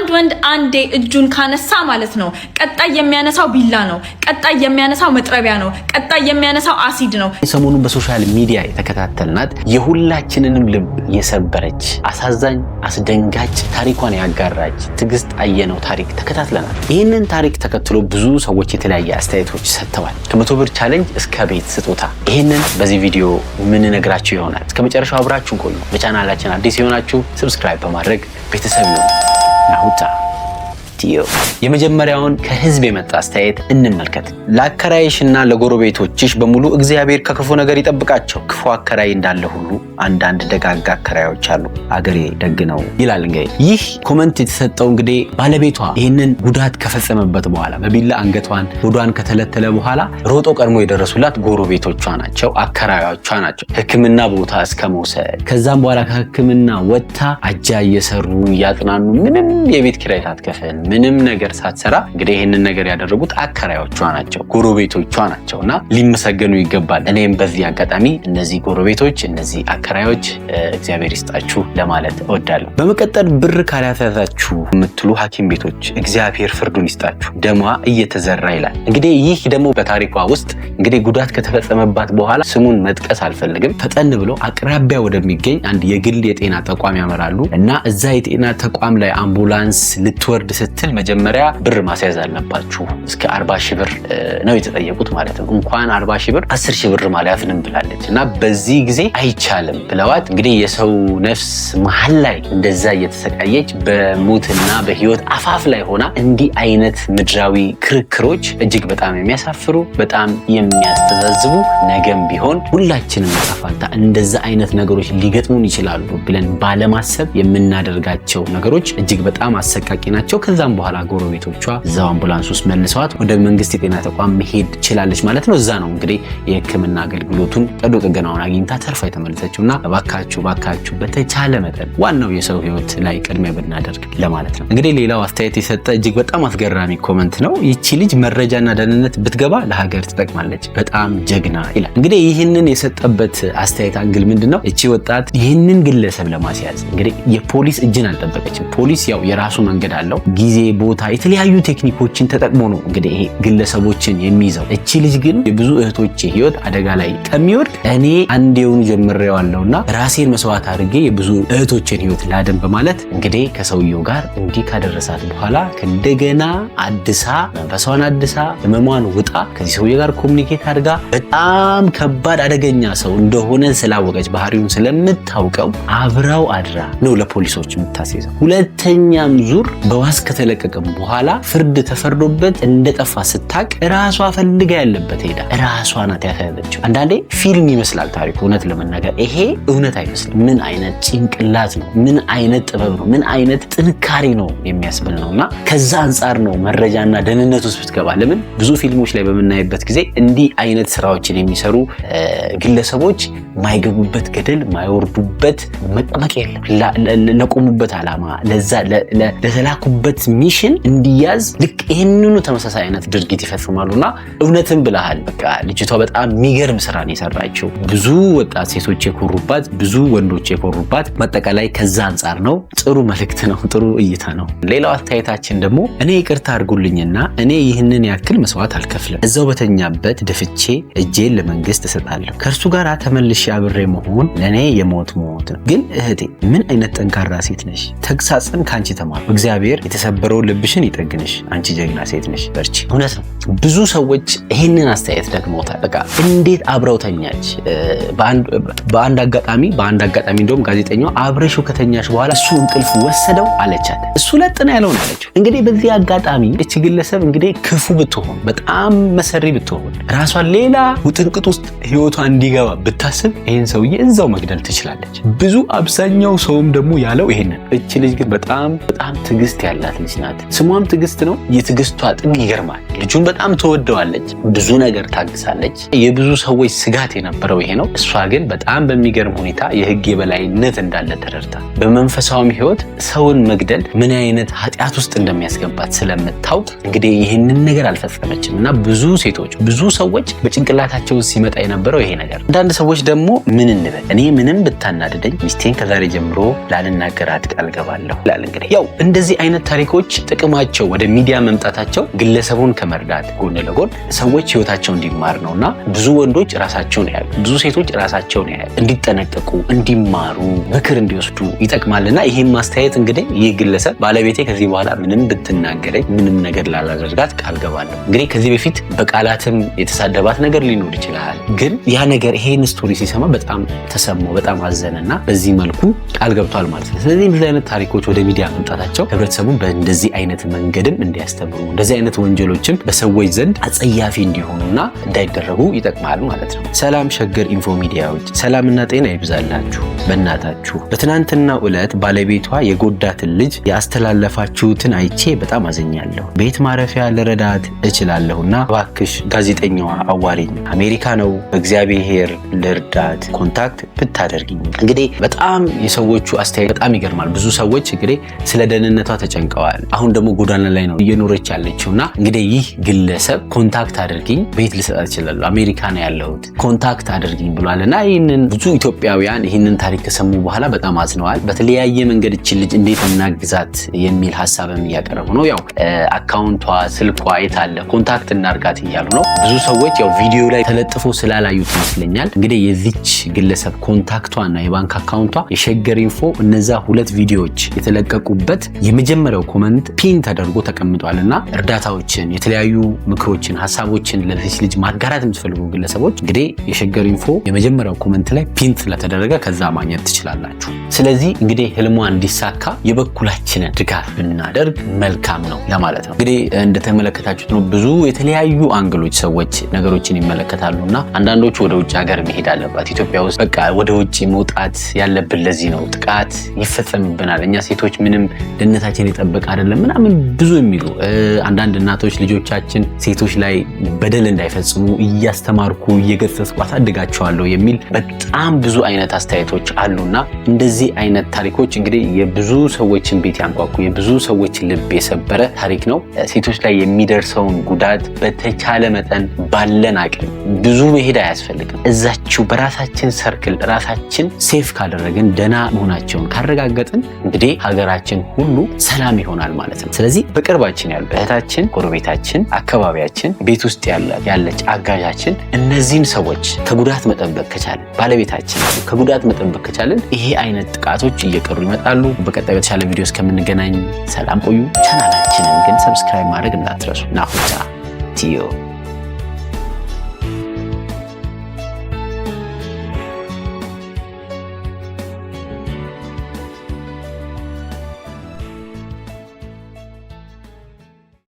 አንድ ወንድ አንዴ እጁን ካነሳ ማለት ነው ቀጣይ የሚያነሳው ቢላ ነው፣ ቀጣይ የሚያነሳው መጥረቢያ ነው፣ ቀጣይ የሚያነሳው አሲድ ነው። ሰሞኑን በሶሻል ሚዲያ የተከታተልናት የሁላችንንም ልብ የሰበረች አሳዛኝ አስደንጋጭ ታሪኳን ያጋራች ትግስት አየነው ታሪክ ተከታትለናል። ይህንን ታሪክ ተከትሎ ብዙ ሰዎች የተለያየ አስተያየቶች ሰጥተዋል። ከ100 ብር ቻሌንጅ እስከ ቤት ስጦታ። ይህንን በዚህ ቪዲዮ ምን ነግራችሁ ይሆናል። እስከ መጨረሻው አብራችሁን ቆዩ። በቻናላችን አዲስ የሆናችሁ ሰብስክራይብ በማድረግ ቤተሰብ ነው። ናሁታ ቲዮ የመጀመሪያውን ከህዝብ የመጣ አስተያየት እንመልከት። ለአከራይሽና ለጎረቤቶችሽ በሙሉ እግዚአብሔር ከክፉ ነገር ይጠብቃቸው። ክፉ አከራይ እንዳለ ሁሉ አንዳንድ ደጋጋ አከራዮች አሉ። አገሬ ደግ ነው ይላል። እንግዲህ ይህ ኮሜንት የተሰጠው እንግዲህ ባለቤቷ ይህንን ጉዳት ከፈጸመበት በኋላ በቢላ አንገቷን ሆዷን ከተለተለ በኋላ ሮጦ ቀድሞ የደረሱላት ጎረቤቶቿ ናቸው፣ አከራዮቿ ናቸው። ሕክምና ቦታ እስከ መውሰድ ከዛም በኋላ ከሕክምና ወጥታ አጃ እየሰሩ እያጽናኑ ምንም የቤት ኪራይ ሳትከፍል ምንም ነገር ሳትሰራ እንግዲህ ይህንን ነገር ያደረጉት አከራዮቿ ናቸው፣ ጎረቤቶቿ ናቸውና ሊመሰገኑ ይገባል። እኔም በዚህ አጋጣሚ እነዚህ ጎረቤቶች እነዚህ አከራዮች እግዚአብሔር ይስጣችሁ ለማለት እወዳለሁ። በመቀጠል ብር ካላፈታችሁ የምትሉ ሐኪም ቤቶች እግዚአብሔር ፍርዱን ይስጣችሁ፣ ደሟ እየተዘራ ይላል። እንግዲህ ይህ ደግሞ በታሪኳ ውስጥ እንግዲህ ጉዳት ከተፈጸመባት በኋላ ስሙን መጥቀስ አልፈልግም፣ ፈጠን ብሎ አቅራቢያ ወደሚገኝ አንድ የግል የጤና ተቋም ያመራሉ እና እዛ የጤና ተቋም ላይ አምቡላንስ ልትወርድ ስትል መጀመሪያ ብር ማስያዝ አለባችሁ። እስከ 40 ሺህ ብር ነው የተጠየቁት ማለት ነው። እንኳን 40 ሺህ ብር 10 ሺህ ብር ማለፍንም ብላለች እና በዚህ ጊዜ አይቻልም ብለዋት እንግዲህ የሰው ነፍስ መሀል ላይ እንደዛ እየተሰቃየች በሞትና በህይወት አፋፍ ላይ ሆና እንዲህ አይነት ምድራዊ ክርክሮች እጅግ በጣም የሚያሳፍሩ በጣም የሚያስተዛዝቡ፣ ነገም ቢሆን ሁላችንም ተፋታ እንደዛ አይነት ነገሮች ሊገጥሙን ይችላሉ ብለን ባለማሰብ የምናደርጋቸው ነገሮች እጅግ በጣም አሰቃቂ ናቸው። ከዛም በኋላ ጎረቤቶቿ እዛው አምቡላንስ ውስጥ መልሰዋት ወደ መንግስት የጤና ተቋም መሄድ ችላለች ማለት ነው። እዛ ነው እንግዲህ የህክምና አገልግሎቱን ቀዶ ጥገናውን አግኝታ ተርፋ የተመለሰችውና ባካችሁ በተቻለ መጠን ዋናው የሰው ህይወት ላይ ቅድሚያ ብናደርግ ለማለት ነው። እንግዲህ ሌላው አስተያየት የሰጠ እጅግ በጣም አስገራሚ ኮመንት ነው። ይቺ ልጅ መረጃና ደህንነት ብትገባ ለሀገር ትጠቅማለች፣ በጣም ጀግና ይላል። እንግዲህ ይህንን የሰጠበት አስተያየት አንግል ምንድነው? እቺ ወጣት ይህንን ግለሰብ ለማስያዝ እንግዲህ የፖሊስ እጅን አልጠበቀችም። ፖሊስ ያው የራሱ መንገድ አለው፣ ጊዜ፣ ቦታ፣ የተለያዩ ቴክኒኮችን ተጠቅሞ ነው እንግዲህ ይሄ ግለሰቦችን የሚይዘው። እቺ ልጅ ግን የብዙ እህቶች ህይወት አደጋ ላይ ከሚወድቅ እኔ አንዴውን ጀምሬዋለሁና ራሴን መስዋዕት አድርጌ የብዙ እህቶችን ህይወት ላደን በማለት እንግዲህ ከሰውየው ጋር እንዲህ ካደረሳት በኋላ እንደገና አድሳ መንፈሷን አድሳ ህመሟን ውጣ ከዚህ ሰውየው ጋር ኮሙኒኬት አድርጋ በጣም ከባድ አደገኛ ሰው እንደሆነ ስላወቀች ባህሪውን ስለምታውቀው አብራው አድራ ነው ለፖሊሶች የምታስይዘው። ሁለተኛም ዙር በዋስ ከተለቀቀም በኋላ ፍርድ ተፈርዶበት እንደጠፋ ስታቅ ራሷ ፈልጋ ያለበት ሄዳ ራሷ ናት ያፈለችው። አንዳንዴ ፊልም ይመስላል ታሪኩ፣ እውነት ለመናገር ይሄ እውነት አይመስልም። ምን አይነት ጭንቅላት ነው፣ ምን አይነት ጥበብ ነው፣ ምን አይነት ጥንካሬ ነው የሚያስብል ነውና ከዛ አንጻር ነው መረጃና ደህንነት ውስጥ ብትገባ። ለምን ብዙ ፊልሞች ላይ በምናይበት ጊዜ እንዲህ አይነት ስራዎችን የሚሰሩ ግለሰቦች ማይገቡበት ገደል ማይወርዱበት መቀመቅ የለም። ለቆሙበት ዓላማ ለዛ ለተላኩበት ሚሽን እንዲያዝ ልክ ይህንኑ ተመሳሳይ አይነት ድርጊት ይፈጽማሉና እውነትን ብለሃል። በቃ ልጅቷ በጣም የሚገርም ስራን የሰራችው፣ ብዙ ወጣት ሴቶች የኮሩባት፣ ብዙ ወንዶች የኮሩባት። በአጠቃላይ ከዛ አንጻር ነው። ጥሩ መልእክት ነው፣ ጥሩ እይታ ነው። ሌላው አስተያየታችን ደግሞ እኔ ይቅርታ አድርጉልኝና እኔ ይህንን ያክል መስዋዕት አልከፍልም፣ እዛው በተኛበት ደፍቼ እጄን ለመንግስት እሰጣለሁ። ከእርሱ ጋር ተመልሼ አብሬ መሆን ለእኔ የሞት ሞት ነው። ግን እህቴ ምን አይነት ጠንካራ ሴት ነሽ! ተግሳጽን ከአንቺ ተማሩ። እግዚአብሔር የተሰበረው ልብሽን ይጠግንሽ። አንቺ ጀግና ሴት ነሽ፣ በርቺ። እውነት ነው። ብዙ ሰዎች ይህንን አስተያየት ደግመውታል። በቃ እንዴት አብረው ተኛች? በአንድ አጋጣሚ እንደውም ጋዜጠኛው አብረሽው ከተኛሽ በኋላ እሱ እንቅልፍ ወሰደው አለቻት። እሱ ለጥና ያለው ነው ያለችው። እንግዲህ በዚህ አጋጣሚ እቺ ግለሰብ እንግዲህ ክፉ ብትሆን፣ በጣም መሰሪ ብትሆን፣ ራሷን ሌላ ውጥንቅጥ ውስጥ ህይወቷ እንዲገባ ብታስብ ይህን ሰውዬ እዛው መግደል ትችላለች። ብዙ አብዛኛው ሰውም ደግሞ ያለው ይሄንን። እቺ ልጅ ግን በጣም ትዕግስት ያላት ልጅ ናት። ስሟም ትዕግስት ነው። የትዕግስቷ ጥግ ይገርማል። ልጁን በጣም ትወደዋለች፣ ብዙ ነገር ታግሳለች። የብዙ ሰዎች ስጋት የነበረው ይሄ ነው። እሷ ግን በጣም በሚገርም ሁኔታ የህግ የበላይነት እንዳለ ተረድታ በመንፈሳዊም ህይወት ሰውን መግደል ምን አይነት ኃጢአት ውስጥ እንደሚያስገባት ስለምታውቅ እንግዲህ ይህንን ነገር አልፈጸመችም እና ብዙ ሴቶች ብዙ ሰዎች በጭንቅላታቸው ሲመጣ የነበረው ይሄ ነገር። አንዳንድ ሰዎች ደግሞ ምን እንበል እኔ ምንም ብታናድደኝ ሚስቴን ከዛሬ ጀምሮ ላልናገራት ቃል ገባለሁ ይላል። እንግዲህ ያው እንደዚህ አይነት ታሪኮች ጥቅማቸው ወደ ሚዲያ መምጣታቸው ግለሰቡን ከመርዳት ጎን ለጎን ሰዎች ህይወታቸው እንዲማር ነውና ብዙ ወንዶች ራሳቸውን ያያሉ፣ ብዙ ሴቶች ራሳቸውን ያያሉ፣ እንዲጠነቀቁ፣ እንዲማሩ፣ ምክር እንዲወስዱ ይጠቅማልና ይሄን ማስተያየት እንግዲህ ይህ ግለሰብ ባለቤቴ ከዚህ በኋላ ምንም ብትናገረኝ ምንም ነገር ላላደርጋት ቃል ገባለሁ። እንግዲህ ከዚህ በፊት በቃላትም የተሳደባት ነገር ሊኖር ይችላል። ግን ያ ነገር ይሄን ስቶሪ ሲሰማ በጣም ተሰማው፣ በጣም አዘነና በዚህ መልኩ ቃል ገብቷል ማለት ነው። ስለዚህ እንደዚህ አይነት ታሪኮች ወደ ሚዲያ መምጣታቸው ህብረተሰቡን በእንደዚህ አይነት መንገድም እንዲያስተምሩ፣ እንደዚህ አይነት ወንጀሎችም በሰዎች ዘንድ አጸያፊ እንዲሆኑና እንዳይደረጉ ይጠቅማል ማለት ነው። ሰላም ሸገር ኢንፎ ሚዲያዎች፣ ሰላምና ጤና ይብዛላችሁ። በእናታችሁ በትናንትናው ዕለት ባለቤቷ የጎዳትን ልጅ ያስተላለፋችሁትን አይቼ በጣም አዘኛለሁ። ቤት ማረፊያ ልረዳት እችላለሁና እባክሽ ጋዜጠኛዋ አዋሪኝ። አሜሪካ ነው፣ በእግዚአብሔር ልርዳት፣ ኮንታክት ብታደርጊኝ። እንግዲህ በጣም የሰዎቹ አስተያየት በጣም ይገርማል። ብዙ ሰዎች እንግዲህ ስለ ደህንነቷ ተጨንቀዋል። አሁን ደግሞ ጎዳና ላይ ነው እየኖረች ያለችውና እንግዲህ ይህ ግለሰብ ኮንታክት አድርጊኝ፣ ቤት ልሰጣት እችላለሁ፣ አሜሪካ ነው ያለሁት፣ ኮንታክት አድርጊኝ ብሏልና ይህንን ብዙ ኢትዮጵያውያን ይህንን ታሪክ ከሰሙ በኋላ በጣም አዝነዋል። በተለያየ መንገድ እችን ልጅ እንዴት እናግዛት የሚል ሀሳብም እያቀረቡ ነው። ያው አካውንቷ፣ ስልኳ የታለ ኮንታክት እናርጋት እያሉ ነው። ብዙ ሰዎች ያው ቪዲዮ ላይ ተለጥፎ ስላላዩት ይመስለኛል እንግዲህ የዚች ግለሰብ ኮንታክቷና የባንክ አካውንቷ የሸገር ኢንፎ እነዛ ሁለት ቪዲዮዎች የተለቀቁበት የመጀመሪያው ኮመንት ፒን ተደርጎ ተቀምጧልና እርዳታዎችን፣ የተለያዩ ምክሮችን፣ ሀሳቦችን ለዚህ ልጅ ማጋራት የምትፈልጉ ግለሰቦች እንግዲህ የሸገር ኢንፎ የመጀመሪያው ኮመንት ላይ ፒን ስለተደረገ ከዛ ማግኘት ትችላላችሁ። ስለዚህ እንግዲህ ህልሟ እንዲሳካ የበኩላችንን ድጋፍ ብናደርግ መልካም ነው ለማለት ነው። እንግዲህ እንደተመለከታችሁት ነው ብዙ የተለያዩ አንግሎች ሰዎች ነገሮችን ይመለከታሉና አንዳንዶቹ ወደ ውጭ ሀገር መሄድ አለባት ኢትዮጵያ ውስጥ በቃ ወደ ውጭ መውጣት ያለብን ለዚህ ነው፣ ጥቃት ይፈጸምብናል፣ እኛ ሴቶች ምንም ደህንነታችን የጠበቀ አይደለም ምናምን ብዙ የሚሉ አንዳንድ እናቶች ልጆቻችን ሴቶች ላይ በደል እንዳይፈጽሙ እያስተማርኩ እየገሰጽኩ አሳድጋቸዋለሁ የሚል በጣም ብዙ አይነት አስተያየቶች አሉና እንደዚህ አይነት ታሪኮች እንግዲህ የብዙ ሰዎችን ቤት ያንኳኩ የብዙ ሰዎችን ልብ የሰበረ ታሪክ ነው። ሴቶች ላይ የሚደርሰውን ጉዳት በተቻለ መጠን ባለን አቅም ብዙ መሄድ አያስፈልግም። እዛችሁ በራሳችን ሰርክል ራሳችን ሴፍ ካደረግን ደህና መሆናቸውን ካረጋገጥን እንግዲህ ሀገራችን ሁሉ ሰላም ይሆናል ማለት ነው። ስለዚህ በቅርባችን ያሉ እህታችን፣ ጎረቤታችን፣ አካባቢያችን፣ ቤት ውስጥ ያለች አጋዣችን እነዚህን ሰዎች ከጉዳት መጠበቅ ከቻለን ባለቤታችን ከጉዳት መጠበቅ ከቻለን ይሄ አይነት ጥቃቶች እየቀሩ ይመጣሉ። በቀጣይ በተሻለ ቪዲዮ እስከምንገናኝ ሰላም ቆዩ። ቻናላችንን ግን ሰብስክራይብ ማድረግ እንዳትረሱ። ናሁታ ቲዮ